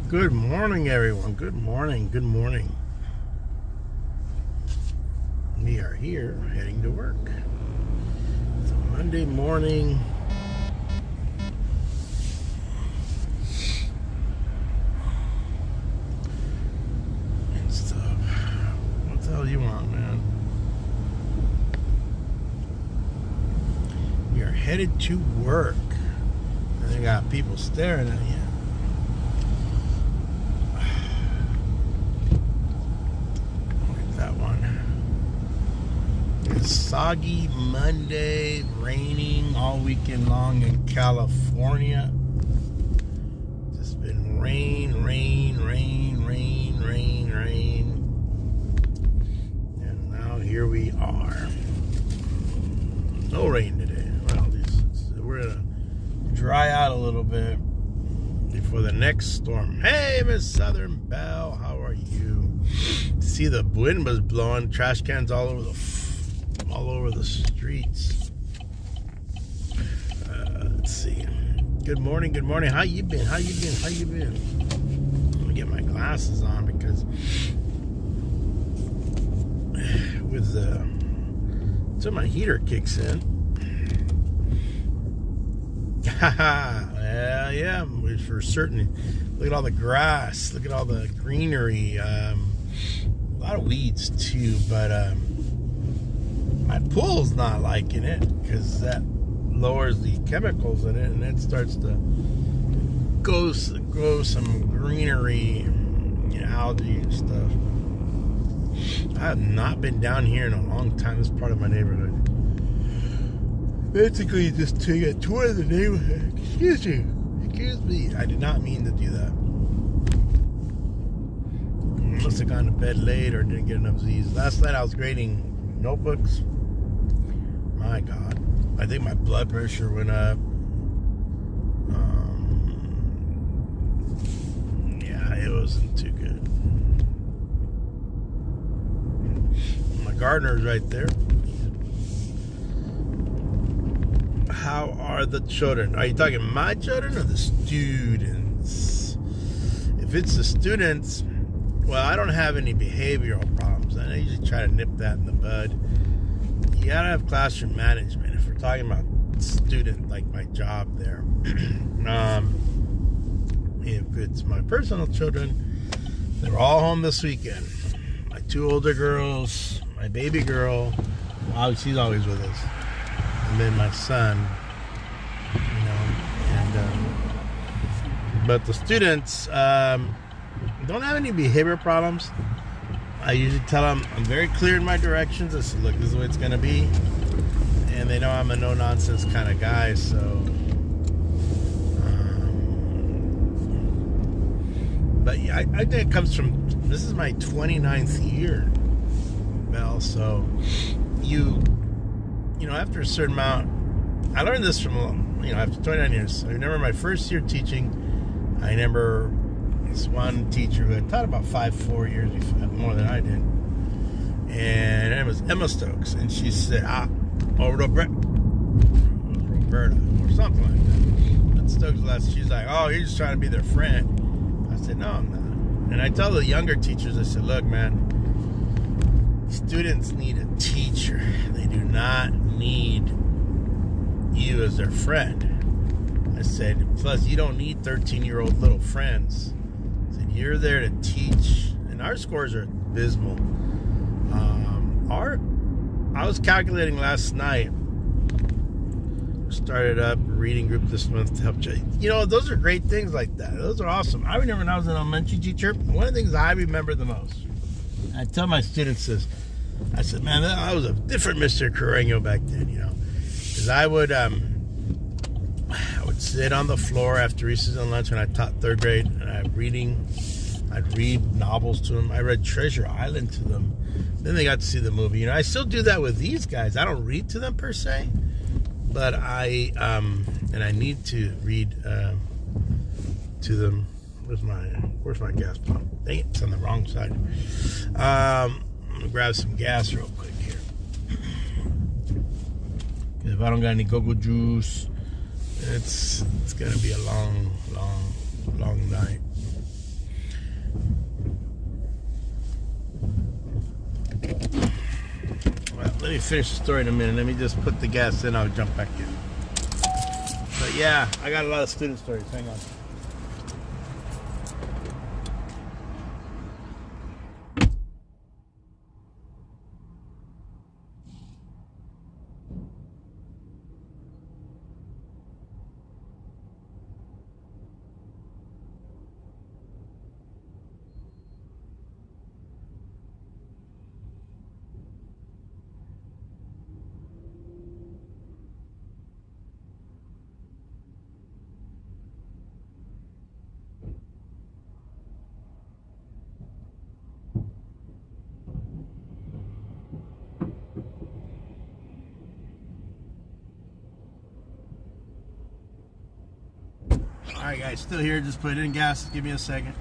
Good morning, everyone. Good morning. Good morning. We are here heading to work. It's a Monday morning. And stuff. What the hell do you want, man? We are headed to work. And they got people staring at you. Soggy Monday, raining all weekend long in California. Just been rain. And now here we are. No rain today. Well, we're gonna dry out a little bit before the next storm. Hey, Miss Southern Belle, how are you? See, the wind was blowing trash cans all over the streets. Let's see. Good morning. How you been? Let me get my glasses on because so my heater kicks in. Yeah, for certain. Look at all the grass. Look at all the greenery. A lot of weeds too, but my pool's not liking it because that lowers the chemicals in it, and it starts to grow some greenery, algae and stuff. I have not been down here in a long time. This part of my neighborhood. Basically, just take a tour of the neighborhood. Excuse me. I did not mean to do that. Must have gone to bed late or didn't get enough Z's. Last night I was grading notebooks. My God, I think my blood pressure went up. Yeah, it wasn't too good. My gardener's right there. How are the children? Are you talking my children or the students? If it's the students, well, I don't have any behavioral problems. I usually try to nip that in the bud. You gotta have classroom management. If we're talking about student, like my job there. If it's my personal children, they're all home this weekend. My two older girls, my baby girl, she's always with us, and then my son. But the students don't have any behavior problems. I usually tell them I'm very clear in my directions. I said, look, this is the way it's going to be. And they know I'm a no-nonsense kind of guy, so... but yeah, I think it comes from... This is my 29th year, Mel, so after a certain amount... I learned this from, after 29 years. I remember my first year teaching. I remember... this one teacher who had taught about 4 years before, more than I did, and it was Emma Stokes, and she said, Roberta or something like that. But Stokes, she's like, oh, you're just trying to be their friend. I said, no, I'm not. And I tell the younger teachers, I said, look, man, students need a teacher. They do not need you as their friend. I said, plus you don't need 13-year-old little friends. You're there to teach, and our scores are abysmal. I was calculating last night. Started up a reading group this month to help Jay. Those are great things like that. Those are awesome. I remember when I was an elementary teacher, one of the things I remember the most, I tell my students this, I said, man, I was a different Mr. Carreño back then, because I would sit on the floor after recess and lunch when I taught third grade, and I'd read novels to them. I read Treasure Island to them. Then they got to see the movie. I still do that with these guys. I don't read to them per se, but I need to read to them. Where's my gas pump? Dang it, it's on the wrong side. I'm gonna grab some gas real quick here. If I don't got any cocoa juice, it's gonna be a long long night. Well, let me finish the story in a minute. Let me just put the gas in. I'll jump back in. But yeah, I got a lot of student stories. Hang on. Alright guys, still here, just put in gas, give me a second.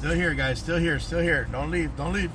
Still here, guys. Still here. Still here. Don't leave. Don't leave.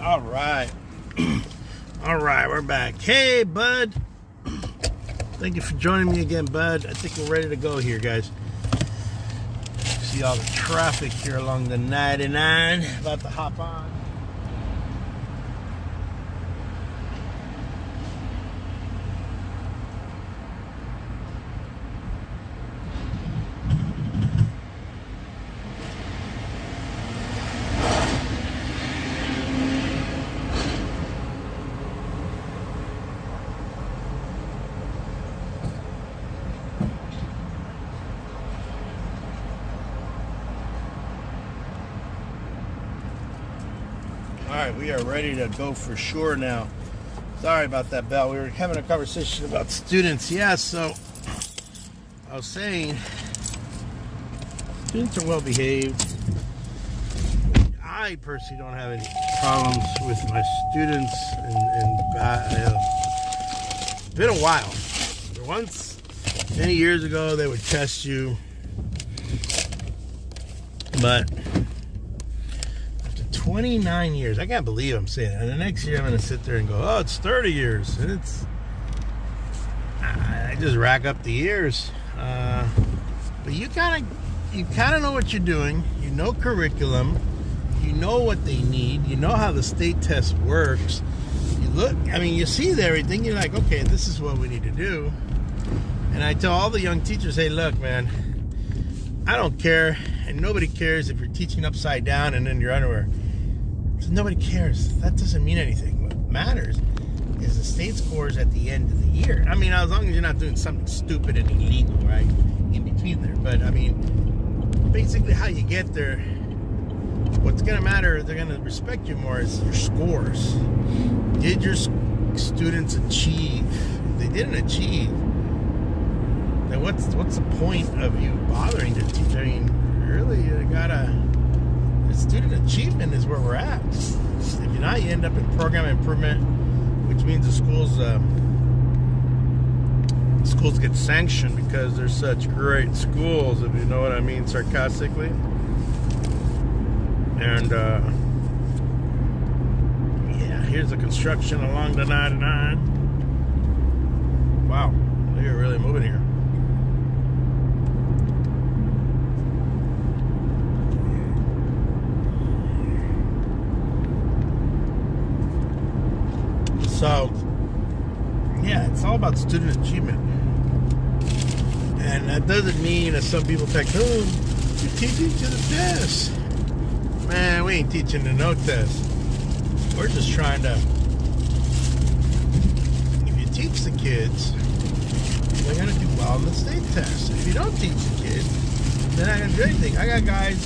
All right. All right, we're back. Hey, bud. Thank you for joining me again, bud. I think we're ready to go here, guys. See all the traffic here along the 99. About to hop on. All right, we are ready to go for sure now. Sorry about that, Bell. We were having a conversation about students. Yeah, so I was saying students are well behaved. I personally don't have any problems with my students, it's been a while. Once, many years ago, they would test you, but after 29 years, I can't believe I'm saying it. And the next year, I'm going to sit there and go, oh, it's 30 years. And I just rack up the years. But you kind of know what you're doing. You know curriculum. You know what they need. You know how the state test works. You see everything. You're like, okay, this is what we need to do. And I tell all the young teachers, hey, look, man, I don't care. And nobody cares if you're teaching upside down and in your underwear. So nobody cares. That doesn't mean anything. What matters is the state scores at the end of the year. I mean, as long as you're not doing something stupid and illegal, right? In between there. But, I mean, basically how you get there, what's going to matter, they're going to respect you more, is your scores. Did your students achieve? If they didn't achieve, then what's the point of you bothering to teach? I mean, really, the student achievement is where we're at. If you're not, you end up in program improvement, which means the schools get sanctioned because they're such great schools, if you know what I mean, sarcastically. And here's the construction along the 99. Wow, they're really moving here. So, yeah, it's all about student achievement. And that doesn't mean, as some people think, oh, you're teaching to the test. Man, we ain't teaching to no test. We're just trying to, if you teach the kids, they're going to do well in the state test. If you don't teach the kids, they're not going to do anything. I got guys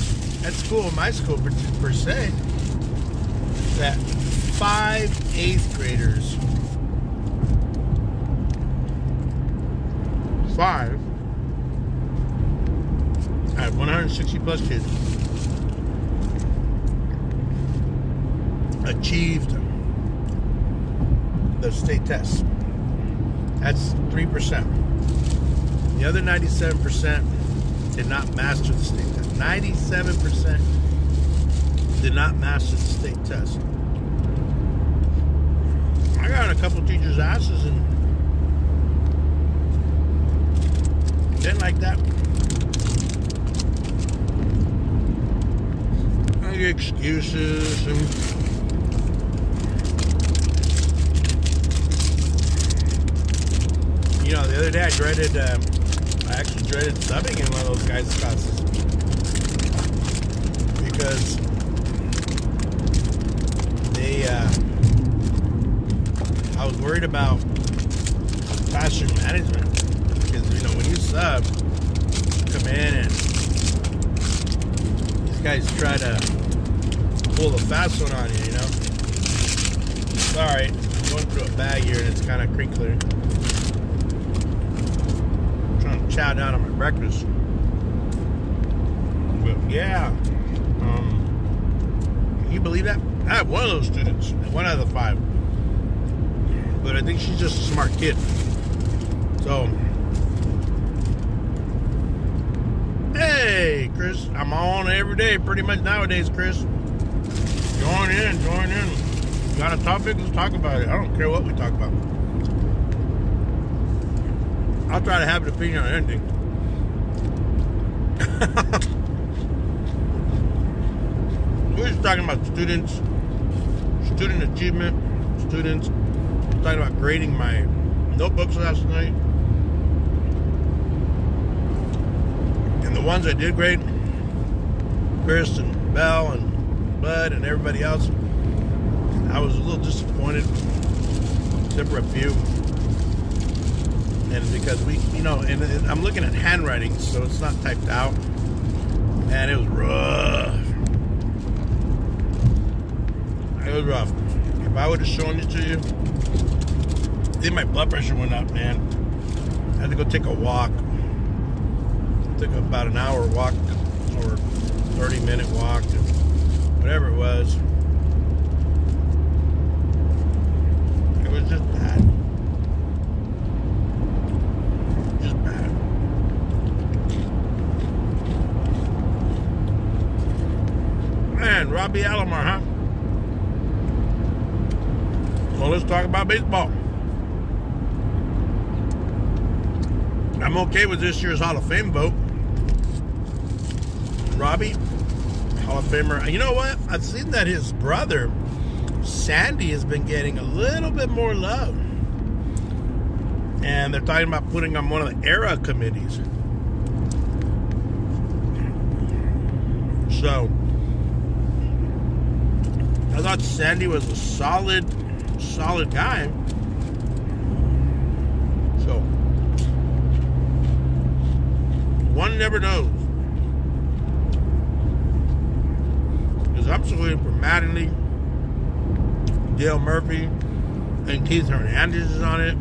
at school, my school per se, that 5 8th graders, 5, I have 160 plus kids, achieved the state test. That's 3%. The other 97% did not master the state test. 97% did not master the state test. I got on a couple teachers' asses and didn't like that. I get excuses and the other day I actually dreaded subbing in one of those guys' classes because I was worried about classroom management because, when you sub, come in and these guys try to pull the fast one on you, Sorry, I'm going through a bag here and it's kind of crinkly. Chow down on my breakfast. But yeah, can you believe that? I have one of those students, one out of the 5, but I think she's just a smart kid. So, hey, Chris, I'm on every day, pretty much nowadays, Chris. Join in. You got a topic? Let's talk about it. I don't care what we talk about. I'll try to have an opinion on anything. We're just talking about students, student achievement, students. I'm talking about grading my notebooks last night. And the ones I did grade, Chris and Bell and Bud and everybody else, I was a little disappointed, except for a few. And because and I'm looking at handwriting, so it's not typed out. And it was rough. It was rough. If I would have shown it to you, think my blood pressure went up, man. I had to go take a walk. Took about an hour walk or 30-minute walk, and whatever it was. It was just bad. Just bad. Man, Robbie Alomar, huh? Well, let's talk about baseball. I'm okay with this year's Hall of Fame vote. Robbie, Hall of Famer. You know what? I've seen that his brother, Sandy, has been getting a little bit more love. And they're talking about putting on one of the era committees. So, I thought Sandy was a solid guy. So, one never knows. Because I'm still waiting for Mattingly, Dale Murphy, and Keith Hernandez is on it.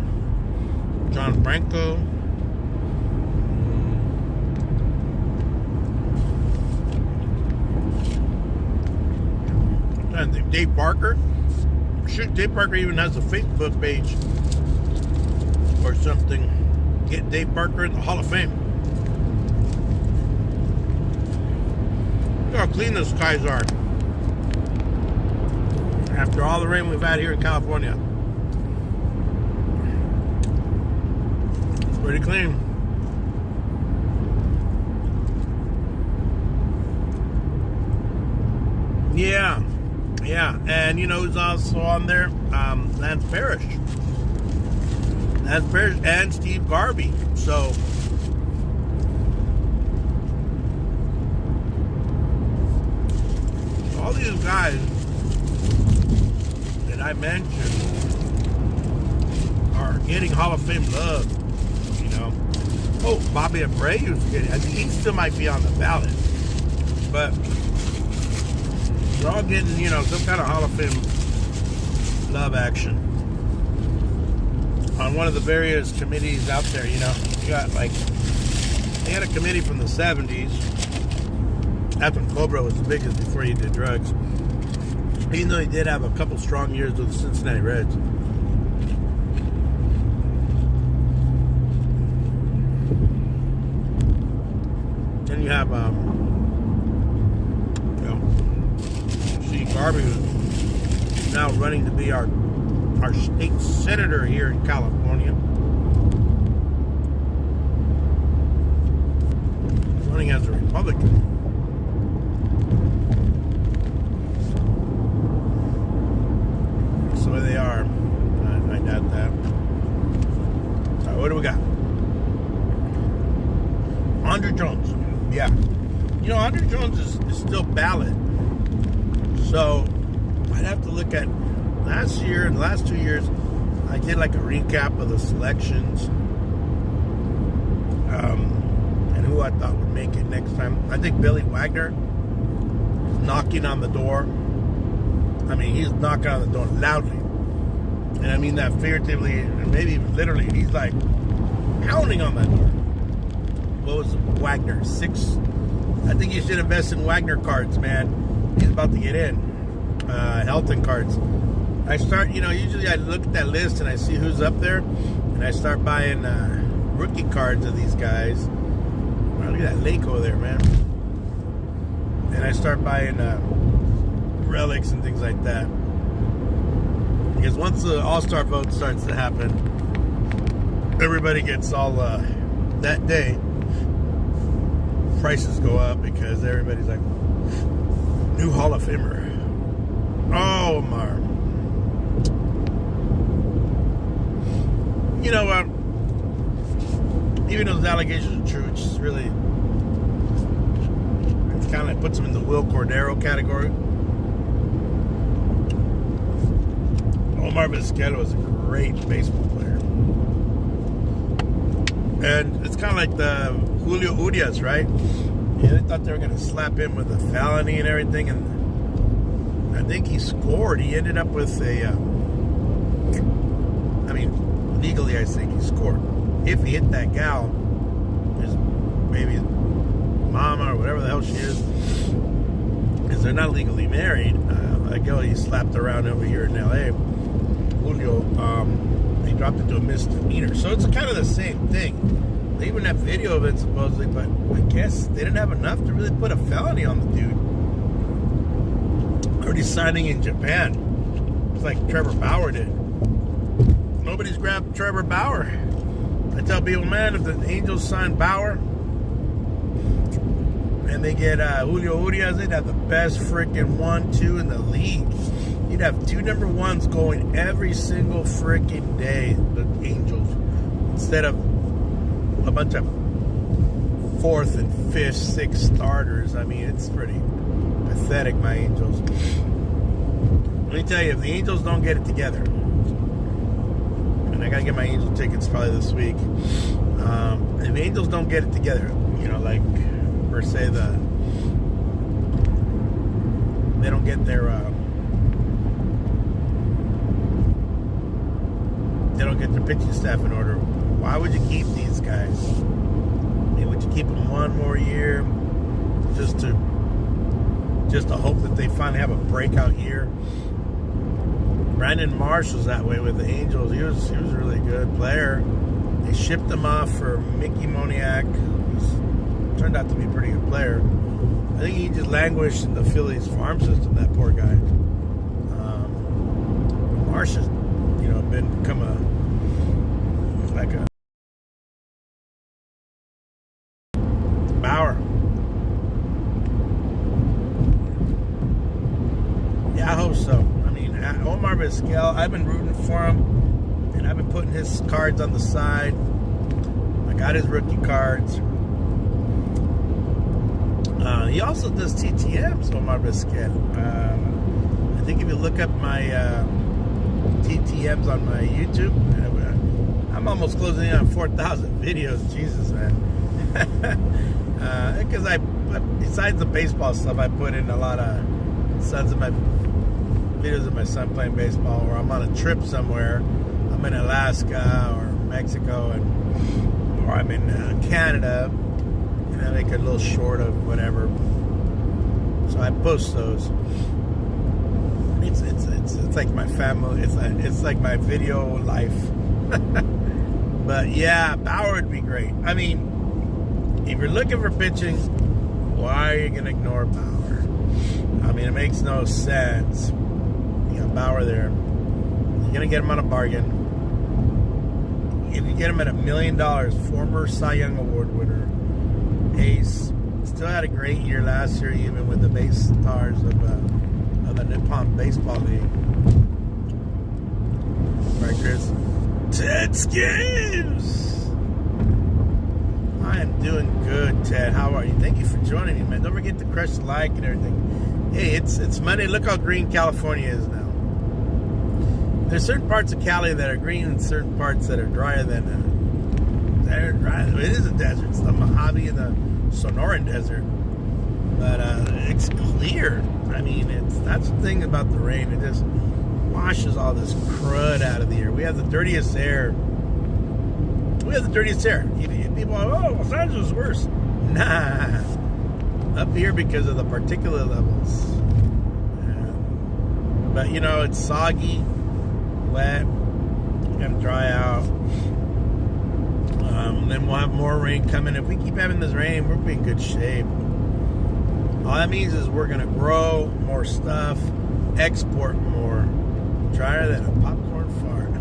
John Franco. I'm trying to think. Dave Parker. Shoot, Dave Parker even has a Facebook page or something. Get Dave Parker in the Hall of Fame. Look how clean the skies are. After all the rain we've had here in California. It's pretty clean. Yeah. And you know who's also on there? Lance Parrish. Lance Parrish and Steve Garvey. So, all these guys that I mentioned are getting Hall of Fame love, you know. Oh, Bobby Abreu's getting, I think he still might be on the ballot, but they're all getting, you know, some kind of Hall of Fame love action on one of the various committees out there, you know. You got, like, they had a committee from the 70s. That's when Cobra was the biggest before he did drugs. Even though he did have a couple strong years with the Cincinnati Reds. Then you have, Steve Garvey, who's now running to be our state senator here in California. Running as a Republican. That's the way they are. I doubt that. All right, what do we got? Andrew Jones. Yeah. You know, Andrew Jones is still ballot. So, I'd have to look at last year and the last 2 years. I did like a recap of the selections. And who I thought would make it next time. I think Billy Wagner is knocking on the door. I mean, he's knocking on the door loudly. And I mean that figuratively and maybe even literally. He's like pounding on that door. What was Wagner? 6? I think you should invest in Wagner cards, man. He's about to get in. Helton cards. I start, you know, usually I look at that list and I see who's up there. And I start buying rookie cards of these guys. Oh, look at that lake over there, man. And I start buying relics and things like that. Because once the All-Star vote starts to happen, everybody gets all, that day, prices go up because everybody's like, new Hall of Famer. Oh, Omar. You know, even though those allegations are true, it's just really, it's kind of like puts him in the Will Cordero category. Omar Vizquel was a great baseball player. And it's kind of like the Julio Urias, right? Yeah, they thought they were going to slap him with a felony and everything, and I think he scored. He ended up with a, legally, I think he scored. If he hit that gal, his maybe mama or whatever the hell she is, because they're not legally married. That girl he slapped around over here in L.A., Julio, he dropped it to a misdemeanor. So it's kind of the same thing. They even have video of it supposedly, but I guess they didn't have enough to really put a felony on the dude. Already signing in Japan. It's like Trevor Bauer did. Nobody's grabbed Trevor Bauer. I tell people, man, if the Angels sign Bauer and they get Julio Urias, they'd have the best freaking 1-2 in the league. You'd have 2 number ones going every single freaking day, the Angels, instead of a bunch of 4th and 5th, 6th starters. I mean, it's pretty pathetic, my Angels. Let me tell you, if the Angels don't get it together, and I gotta get my Angel tickets probably this week. If the Angels don't get it together, you know, like per se, they don't get their pitching staff in order. Why would you keep these guys? I mean, would you keep them one more year just to hope that they finally have a breakout year? Brandon Marsh was that way with the Angels. He was a really good player. They shipped him off for Mickey Moniak. He's turned out to be a pretty good player. I think he just languished in the Phillies farm system, that poor guy. Marsh has, become a Bauer. Yeah, I hope so. I mean, Omar Vizquel, I've been rooting for him, and I've been putting his cards on the side. I got his rookie cards. He also does TTMs, Omar Vizquel. I think if you look up my TTMs on my YouTube, I'm almost closing in on 4,000 videos. Jesus, man. Because besides the baseball stuff, I put in a lot of videos of my son playing baseball, or I'm on a trip somewhere. I'm in Alaska or Mexico, or I'm in Canada, and I make a little short of whatever. So I post those. It's like my family. It's like my video life. But yeah, Bauer would be great. I mean, if you're looking for pitching, why are you going to ignore Bauer? I mean, it makes no sense. You got Bauer there. You're going to get him on a bargain. If you get him at $1 million, former Cy Young Award winner, ace, still had a great year last year, even with the base stars of the Nippon Baseball League. Right, Chris? Ted Skims! I am doing good, Ted. How are you? Thank you for joining me, man. Don't forget to crush the like and everything. Hey, it's Monday. Look how green California is now. There's certain parts of Cali that are green and certain parts that are drier than they're dry. It is a desert. It's the Mojave and the Sonoran Desert. But it's clear. I mean, that's the thing about the rain. It just washes all this crud out of the air. We have the dirtiest air. People are, oh, Los Angeles is worse. Nah. Up here because of the particulate levels. But, it's soggy, wet, going to dry out. Then we'll have more rain coming. If we keep having this rain, we'll be in good shape. All that means is we're going to grow more stuff, export more. Drier than a popcorn fart.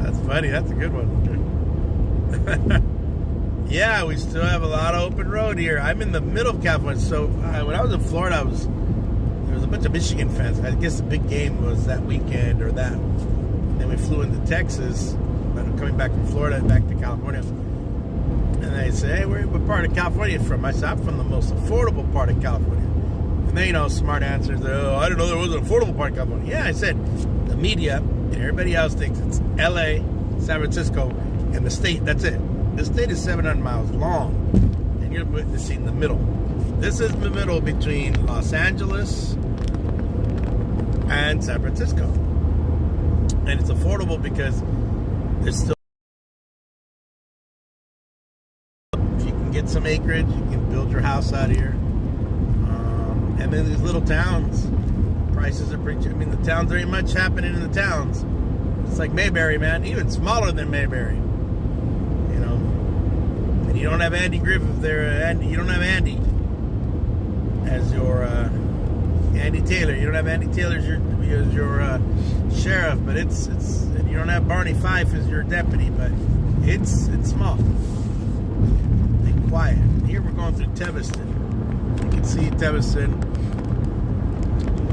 That's funny. That's a good one. Yeah, we still have a lot of open road here. I'm in the middle of California. So when I was in Florida, there was a bunch of Michigan fans. I guess the big game was that weekend or that. And then we flew into Texas. But I'm coming back from Florida back to California. And they say, hey, what part of California are you from? I said, I'm from the most affordable part of California. And they, smart answers. Oh, I didn't know there was an affordable part of California. Yeah, I said, the media and everybody else thinks it's LA, San Francisco, and the state. That's it. The state is 700 miles long, and you're witnessing the middle. This is the middle between Los Angeles and San Francisco. and it's affordable because there's still, if you can get some acreage, you can build your house out here. And then these little towns, prices are pretty, I mean, the towns, there ain't much happening in the towns. It's like Mayberry, man, even smaller than Mayberry, you know. And you don't have Andy Griffith there, you don't have Andy as your, Andy Taylor. You don't have Andy Taylor as your sheriff, but it's, and you don't have Barney Fife as your deputy, but it's small. And quiet. Here we're going through Teviston. You can see Teviston.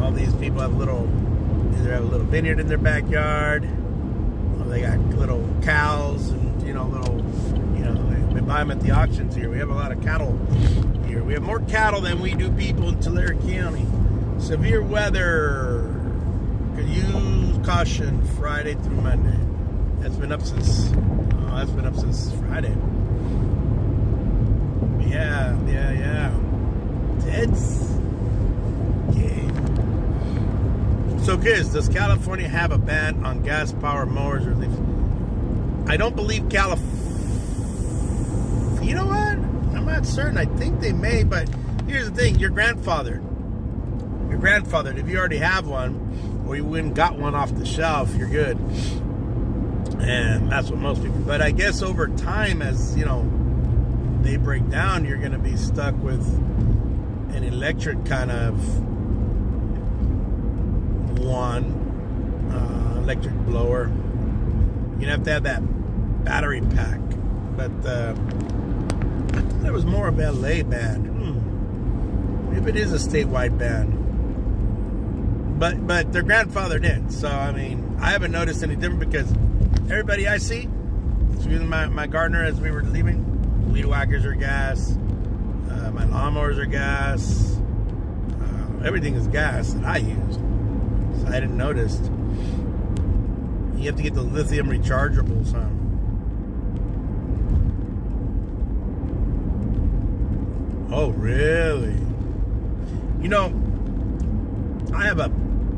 All these people have either have a little vineyard in their backyard, or they got little cows and, you know, we buy them at the auctions here. We have a lot of cattle here. We have more cattle than we do people in Tulare County. Severe weather. Could use caution Friday through Monday. That's been up since Friday. Yeah. Ted's game. So, kids, does California have a ban on gas power mowers or leaves? I don't believe California. You know what? I'm not certain. I think they may, but here's the thing: your grandfather, if you already have one, or you went and got one off the shelf, you're good. And that's what most people. But I guess over time, as you know, they break down, you're going to be stuck with an electric kind of electric blower. You're going to have that battery pack. But there was more of LA ban. Maybe it is a statewide ban. But their grandfather did. So, I mean, I haven't noticed any different because everybody I see, even my gardener as we were leaving, weed whackers are gas. My lawnmowers are gas. Everything is gas that I use. So I didn't notice. You have to get the lithium rechargeables, huh? Oh, really? You know, I have a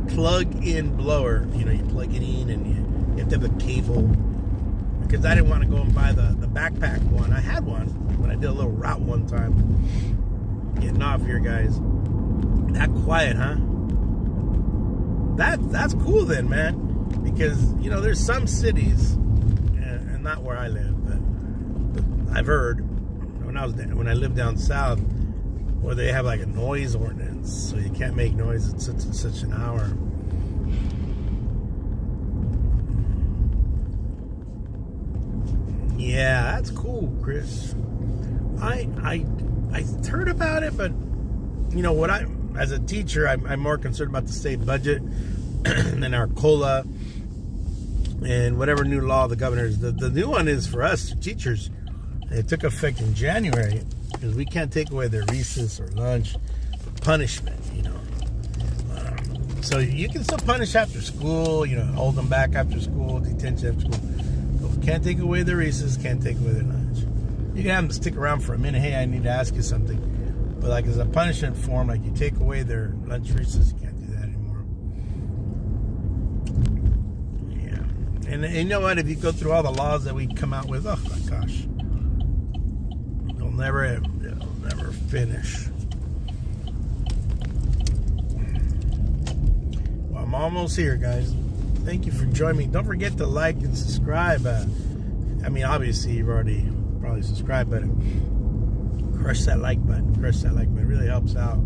plug-in blower. You know, you plug it in and you have to have a cable. Because I didn't want to go and buy the backpack one. I had one when I did a little route one time. Getting off here, guys. That quiet, huh? That's cool then, man. Because, you know, there's some cities, and not where I live, but I've heard when I lived down south, where they have like a noise ordinance, so you can't make noise at such and such an hour. Yeah, that's cool, Chris. I heard about it, but you know what? As a teacher, I'm more concerned about the state budget and our COLA and whatever new law the governor's. The new one is for us teachers. It took effect in January because we can't take away their recess or lunch for punishment. You know, so you can still punish after school. You know, hold them back after school, detention after school. Can't take away their recess, can't take away their lunch. You can have them stick around for a minute. Hey, I need to ask you something. But like as a punishment form, like you take away their lunch recess, you can't do that anymore. Yeah. And you know what? If you go through all the laws that we come out with, oh my gosh. It'll never finish. Well, I'm almost here, guys. Thank you for joining me. Don't forget to like and subscribe. I mean, obviously, you've already probably subscribed, but crush that like button. Crush that like button. It really helps out.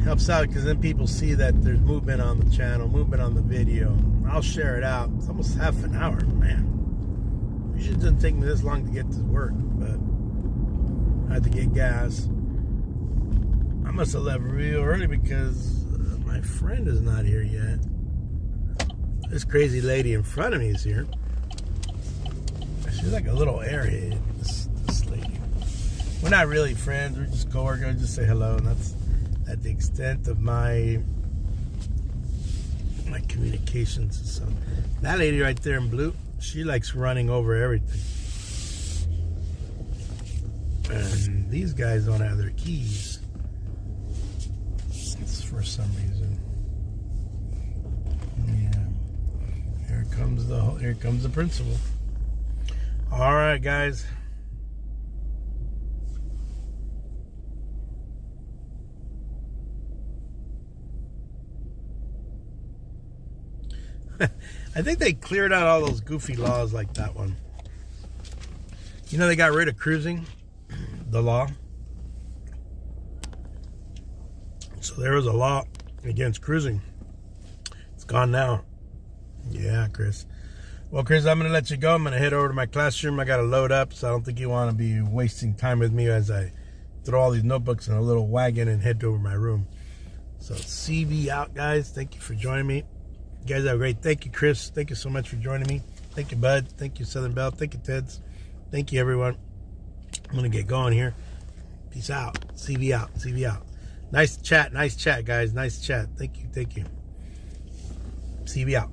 Helps out because then people see that there's movement on the channel, movement on the video. I'll share it out. It's almost half an hour, man. Usually it doesn't take me this long to get to work, but I had to get gas. I must have left real early because my friend is not here yet. This crazy lady in front of me is here. She's like a little area. This lady. We're not really friends. We're just coworkers. Just say hello, and that's at the extent of my communications. So that lady right there in blue, she likes running over everything. And these guys don't have their keys. It's for some reason. Yeah. comes the principal. All right, guys. I think they cleared out all those goofy laws like that one. You know, they got rid of cruising, the law. So there was a law against cruising. It's gone now. Yeah, Chris. Well, Chris, I'm going to let you go. I'm going to head over to my classroom. I got to load up, so I don't think you want to be wasting time with me as I throw all these notebooks in a little wagon and head over my room. So CV out, guys. Thank you for joining me. You guys have a great. Thank you, Chris. Thank you so much for joining me. Thank you, Bud. Thank you, Southern Belle. Thank you, Teds. Thank you, everyone. I'm going to get going here. Peace out. CV out. CV out. Nice chat, guys. Nice chat. Thank you. CV out.